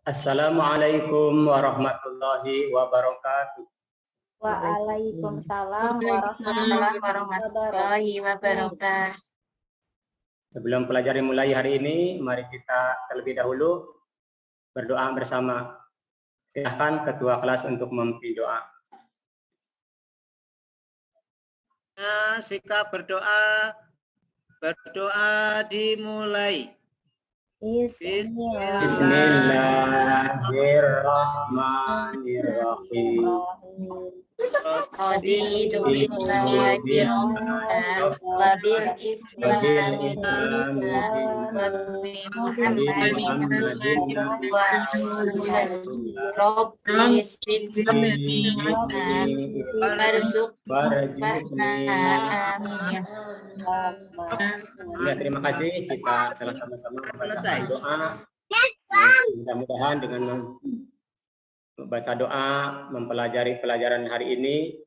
Assalamualaikum warahmatullahi wabarakatuh. Waalaikumsalam warahmatullahi wabarakatuh. Sebelum pelajaran mulai hari ini, mari kita terlebih dahulu berdoa bersama. Silahkan ketua kelas untuk memimpin doa. Sikap berdoa dimulai. Bismillahirrahmanirrahim. Raditu billahi rabban wa bil islami dinan wa bi Muhammadin wa rasulan rabbi sibni warzuqna amin. Ya, terima kasih. Kita telah sama-sama membaca doa. Mudah-mudahan dengan membaca doa, mempelajari pelajaran hari ini,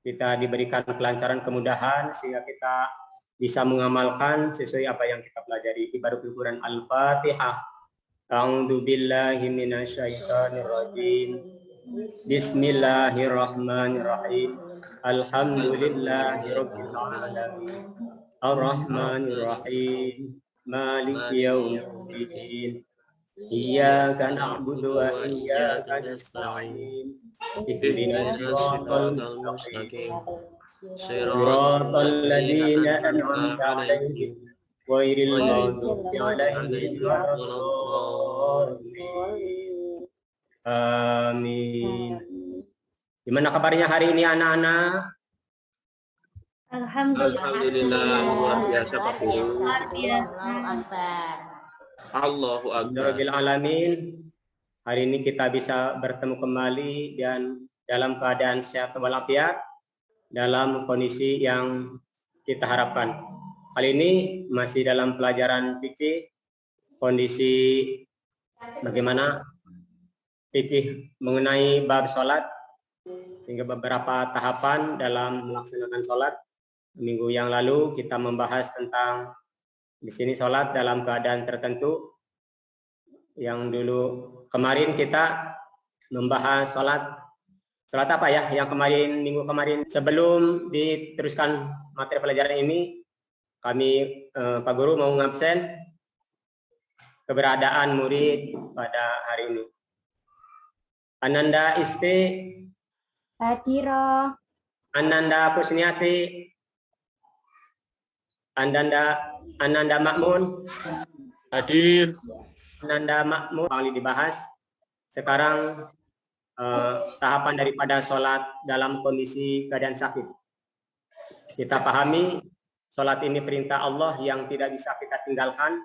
kita diberikan kelancaran, kemudahan, sehingga kita bisa mengamalkan sesuai apa yang kita pelajari. Ibarat Al-Quran Al-Fatihah. A'udzu billahi minasyaitonir rajim. Bismillahirrahmanirrahim. Alhamdulillahirabbil alamin. Ar-Rahmanir Rahim. Maliki yaumiddin. Iyyaka na'budu wa iyyaka nasta'in. Ihdinas siratal mustaqim. Siratal ladzina an'amta 'alaihim ghairil maghdubi 'alaihim waladdallin. Amin. Gimana kabarnya hari ini anak-anak? Alhamdulillah, luar biasa Pak Guru. Allahu Akbar. Alamin. Hari ini kita bisa bertemu kembali dan dalam keadaan sehat walafiat, dalam kondisi yang kita harapkan. Kali ini masih dalam pelajaran fikih, kondisi bagaimana fikih mengenai bab sholat, hingga beberapa tahapan dalam melaksanakan sholat. Minggu yang lalu kita membahas tentang di sini sholat dalam keadaan tertentu. Yang dulu kemarin kita membahas sholat apa ya? Yang kemarin, minggu kemarin, sebelum diteruskan materi pelajaran ini, kami Pak Guru mau ngabsen keberadaan murid pada hari ini. Ananda Isti Hadiro. Ananda Kusniati. Ananda Makmun. Hadir. Ananda Makmun kali dibahas. Sekarang tahapan daripada sholat dalam kondisi keadaan sakit. Kita pahami sholat ini perintah Allah yang tidak bisa kita tinggalkan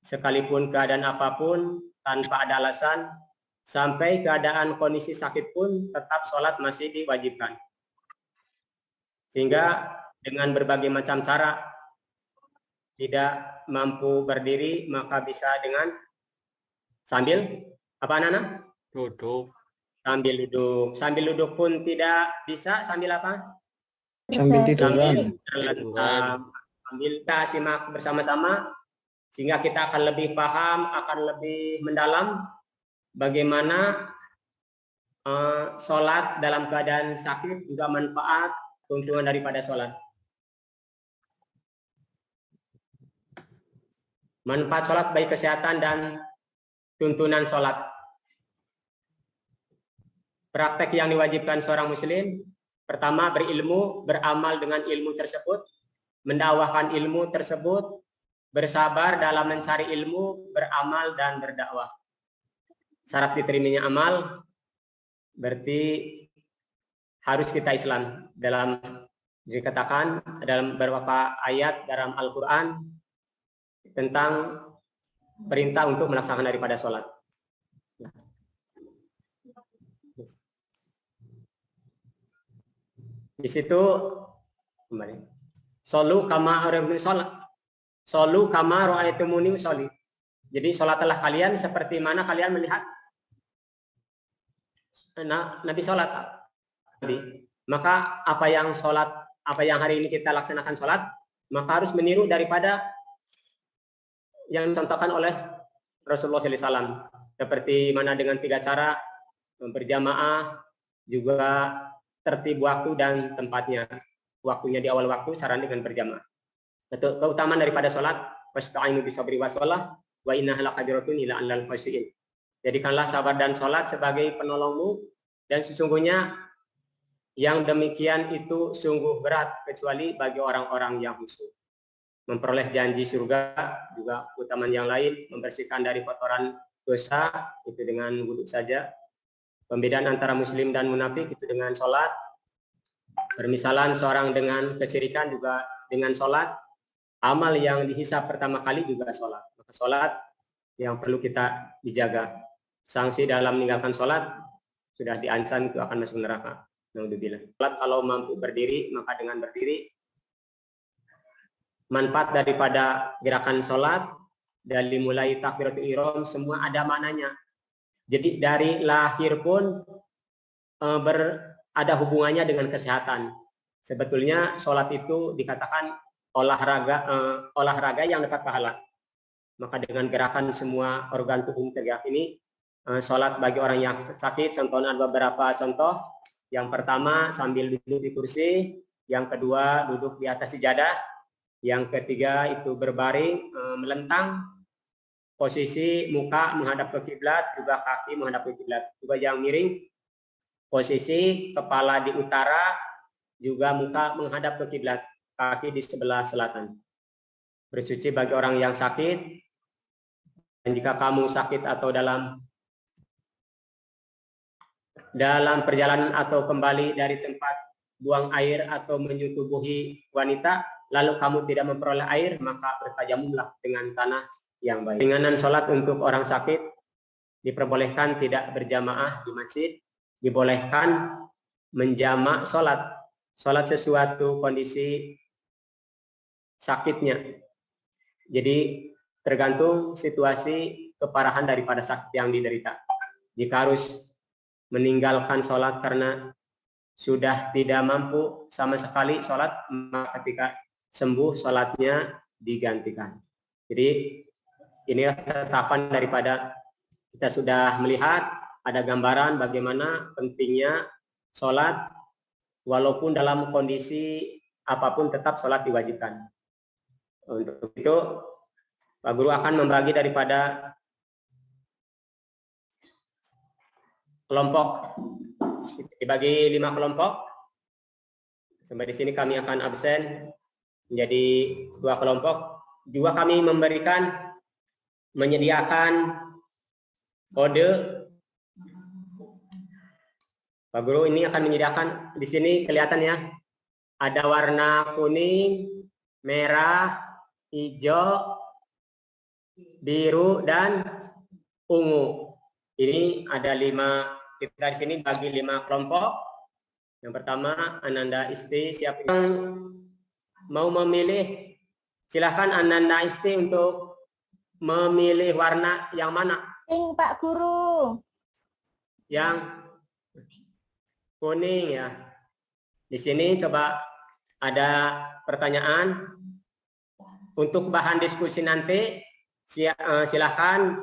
sekalipun keadaan apapun, tanpa ada alasan, sampai keadaan kondisi sakit pun tetap sholat masih diwajibkan. Sehingga dengan berbagai macam cara, tidak mampu berdiri, maka bisa dengan sambil apa anak-anak? Duduk. Sambil duduk. Sambil duduk pun tidak bisa, sambil apa? Sambil terlentang. Sambil kita simak bersama-sama, sehingga kita akan lebih paham, akan lebih mendalam bagaimana sholat dalam keadaan sakit, juga manfaat, keuntungan daripada sholat. Manfaat sholat baik kesehatan dan tuntunan sholat. Praktek yang diwajibkan seorang muslim, pertama berilmu, beramal dengan ilmu tersebut, mendakwahkan ilmu tersebut, bersabar dalam mencari ilmu, beramal dan berdakwah. Syarat diterimanya amal berarti harus kita Islam. Dalam dikatakan dalam beberapa ayat dalam Al-Quran tentang perintah untuk melaksanakan daripada sholat. Di situ kembali. Solu kama ra'aitumuni usolli. Jadi sholatlah kalian seperti mana kalian melihat Nabi sholat. Maka apa yang hari ini kita laksanakan sholat, maka harus meniru daripada yang dicontohkan oleh Rasulullah SAW. seperti mana dengan 3 cara berjamaah, juga tertib waktu dan tempatnya. Waktunya di awal waktu, caranya dengan berjamaah. Keutamaan daripada sholat, wasta'inu bisabri wassalah wa innaha laqadiratun ila allal khasyiin. Jadikanlah sabar dan sholat sebagai penolongmu, dan sesungguhnya yang demikian itu sungguh berat kecuali bagi orang-orang yang khusyuk. Memperoleh janji surga, juga keutamaan yang lain, membersihkan dari kotoran dosa, itu dengan wudhu saja. Pembedaan antara muslim dan munafik itu dengan sholat. Permisalan seorang dengan kesyirikan juga dengan sholat. Amal yang dihisab pertama kali juga sholat. Maka sholat yang perlu kita dijaga. Sanksi dalam meninggalkan sholat sudah diancam itu akan masuk neraka. Naudzubillah. Sholat kalau mampu berdiri, maka dengan berdiri. Manfaat daripada gerakan sholat dari mulai takbiratul ihram semua ada maknanya. Jadi dari lahir pun ada hubungannya dengan kesehatan. Sebetulnya sholat itu dikatakan olahraga yang dapat pahala. Maka dengan gerakan semua organ tubuh tergerak ini, sholat bagi orang yang sakit, contohnya ada beberapa contoh. Yang pertama sambil duduk di kursi, yang kedua duduk di atas sejadah, yang ketiga itu berbaring melentang, posisi muka menghadap ke kiblat, juga kaki menghadap ke kiblat. Juga yang miring, posisi kepala di utara, juga muka menghadap ke kiblat, kaki di sebelah selatan. Bersuci bagi orang yang sakit, dan jika kamu sakit atau dalam perjalanan atau kembali dari tempat buang air atau menyetubuhi wanita, lalu kamu tidak memperoleh air, maka bertayamumlah dengan tanah yang baik. Ringanan sholat untuk orang sakit, diperbolehkan tidak berjamaah di masjid, dibolehkan menjamak sholat. Sholat sesuatu kondisi sakitnya. Jadi tergantung situasi keparahan daripada sakit yang diderita. Jika harus meninggalkan sholat karena sudah tidak mampu sama sekali sholat, maka ketika sembuh sholatnya digantikan. Jadi inilah ketetapan daripada kita sudah melihat ada gambaran bagaimana pentingnya sholat, walaupun dalam kondisi apapun tetap sholat diwajibkan. Untuk itu Pak Guru akan membagi daripada kelompok, dibagi 5 kelompok. Sampai di sini kami akan absen menjadi 2 kelompok. Juga kami menyediakan kode. Pak Guru ini akan menyediakan, di sini kelihatan ya, ada warna kuning, merah, hijau, biru, dan ungu. Ini ada 5, kita di sini bagi 5 kelompok. Yang pertama, Ananda Isti, siapa yang mau memilih? Silahkan Ananda Isti untuk memilih warna yang mana? Pink, Pak Guru. Yang kuning ya. Di sini coba ada pertanyaan untuk bahan diskusi nanti. Silahkan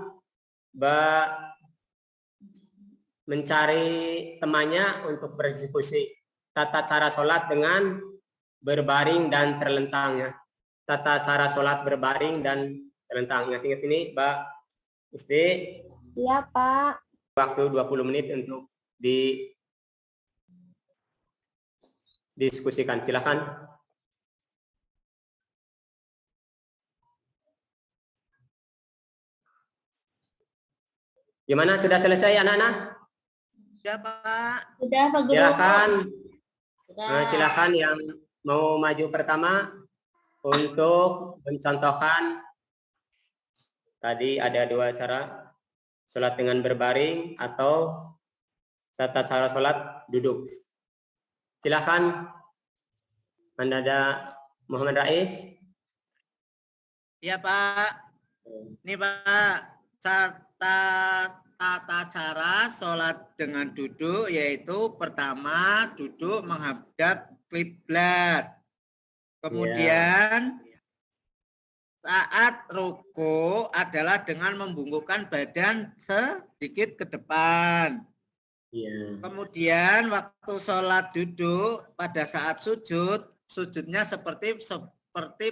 mencari temannya untuk berdiskusi tata cara sholat dengan berbaring dan terlentang ya. Tata cara sholat berbaring dan terlentang. Ingat ini Mbak Isti. Iya Pak. Waktu 20 menit untuk diskusikan. Silakan. Gimana, sudah selesai anak-anak? Sudah Pak. Sudah Pak Guru. Silakan. Sudah. Silakan yang mau maju pertama untuk mencontohkan. Tadi ada 2 cara, sholat dengan berbaring atau tata cara sholat duduk. Silakan. Anda ada Muhammad Rais. Iya Pak. Ini Pak, tata cara sholat dengan duduk yaitu pertama duduk menghadap kiblat. Kemudian saat ruku adalah dengan membungkukkan badan sedikit ke depan. Iya. Kemudian waktu sholat duduk pada saat sujud, sujudnya seperti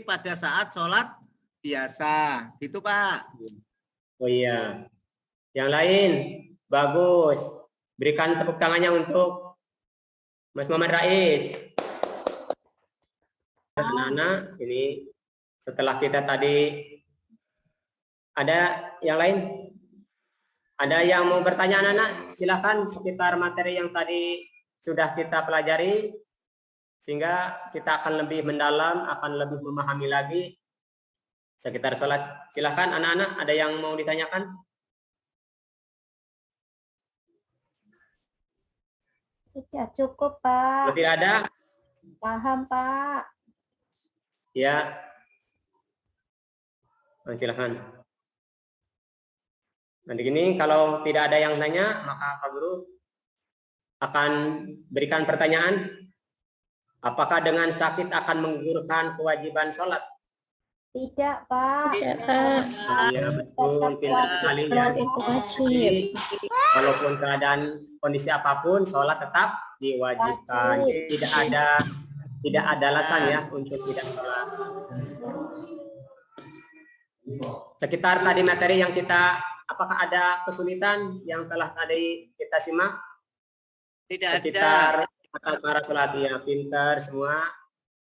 pada saat sholat biasa. Gitu Pak. Oh iya. Yang lain, bagus. Berikan tepuk tangannya untuk Mas Muhammad Rais. Anak-anak, ini setelah kita tadi, ada yang lain? Ada yang mau bertanya anak-anak? Silakan sekitar materi yang tadi sudah kita pelajari, sehingga kita akan lebih mendalam, akan lebih memahami lagi sekitar sholat. Silakan anak-anak, ada yang mau ditanyakan? Sudah cukup, Pak. Kalau tidak ada, Paham, Pak. ya. Silakan. Nanti gini, kalau tidak ada yang tanya, maka Pak Guru akan berikan pertanyaan. Apakah dengan sakit akan menggugurkan kewajiban sholat? Tidak, Pak. Iya betul, pintar sekali ya. Jadi, walaupun keadaan kondisi apapun, sholat tetap diwajibkan. Jadi, tidak ada alasan ya untuk tidak sholat. Sekitar tadi materi yang kita, apakah ada kesulitan yang telah tadi kita simak? Tidak Sekitar ada. para sholat ya, pintar semua.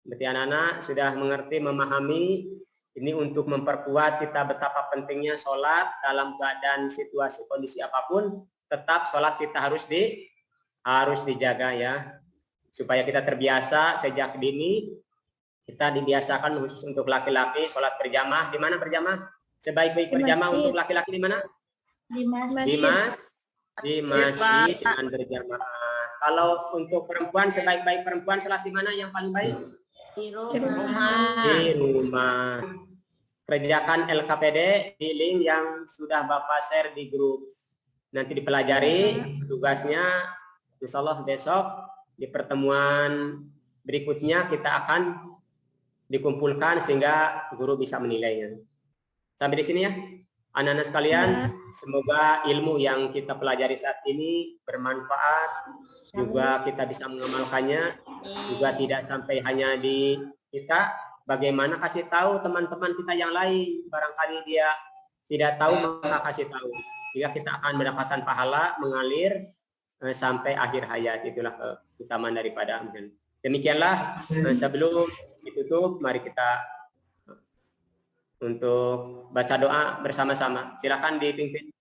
Berarti anak-anak sudah mengerti, memahami. Ini untuk memperkuat kita betapa pentingnya sholat dalam keadaan situasi kondisi apapun. Tetap sholat kita harus dijaga ya, supaya kita terbiasa sejak dini. Kita dibiasakan khusus untuk laki-laki sholat berjamaah. Di mana berjamaah? Sebaik-baik berjamaah untuk laki-laki di mana? Di Di masjid dengan berjamaah. Kalau untuk perempuan, sebaik-baik perempuan sholat di mana yang paling baik? Di Di rumah. Kerjakan LKPD di link yang sudah Bapak share di grup. Nanti dipelajari tugasnya. Insya Allah besok di pertemuan berikutnya kita akan dikumpulkan sehingga guru bisa menilainya. Sampai di sini ya, anak-anak sekalian. Semoga ilmu yang kita pelajari saat ini bermanfaat, juga kita bisa mengamalkannya, juga tidak sampai hanya di kita. Bagaimana kasih tahu teman-teman kita yang lain, barangkali dia tidak tahu maka kasih tahu, sehingga kita akan mendapatkan pahala mengalir sampai akhir hayat. Itulah keutamaan daripada amal. Demikianlah, sebelum ditutup, mari kita untuk baca doa bersama-sama. Silakan dipimpin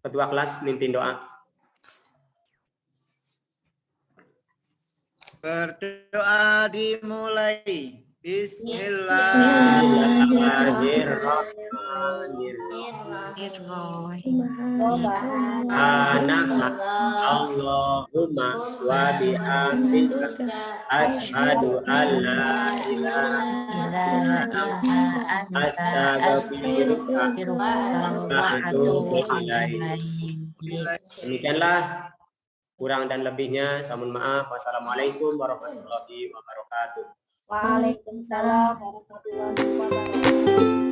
ketua kelas, mimpin doa. Berdoa dimulai. Bismillahirrahmanirrahim. Allahumma wa bihamdika asyhadu an la ilaha illa anta astaghfiruka wa atubu ilaik. Demikianlah, kurang dan lebihnya saya mohon maaf. Wassalamualaikum warahmatullahi wabarakatuh. Waalaikumsalam warahmatullahi wabarakatuh.